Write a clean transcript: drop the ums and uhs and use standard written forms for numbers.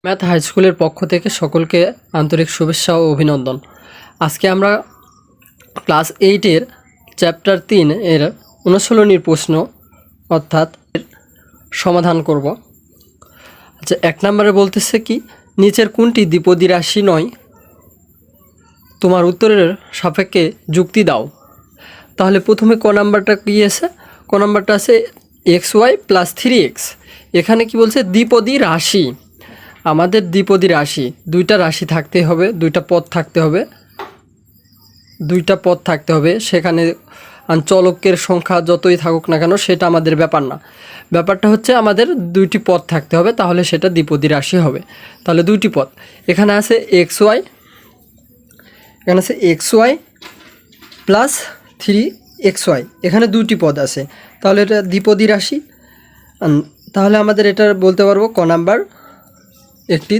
Math high স্কুলের পক্ষ থেকে সকলকে আন্তরিক শুভেচ্ছা ও অভিনন্দন। আজকে আমরা ক্লাস 8-এর চ্যাপ্টার 3 এর অনুশীলনীর প্রশ্ন অর্থাৎ সমাধান করব। আচ্ছা, 1 নম্বরে বলতেছে কি, নিচের কোনটি দ্বিপদী রাশি নয়? তোমার উত্তরের সাপেক্ষে যুক্তি দাও। তাহলে প্রথমে ক নাম্বারটা কি আছে? ক নাম্বারটা আছে xy + 3x। এখানে কি বলছে? দ্বিপদী রাশি। আমাদের দ্বিপদী রাশি, দুইটা রাশি থাকতে হবে, দুইটা পদ থাকতে হবে। সেখানে চলকের সংখ্যা যতই থাকুক না কেন সেটা আমাদের ব্যাপার না। ব্যাপারটা হচ্ছে আমাদের দুইটি পদ থাকতে হবে, তাহলে সেটা দ্বিপদী রাশি হবে। তাহলে দুইটি পদ এখানে আছে xy, + 3xy, এখানে দুইটি পদ আছে, তাহলে এটা দ্বিপদী রাশি। তাহলে আমাদের এটা বলতে পারবো ক নাম্বার একটি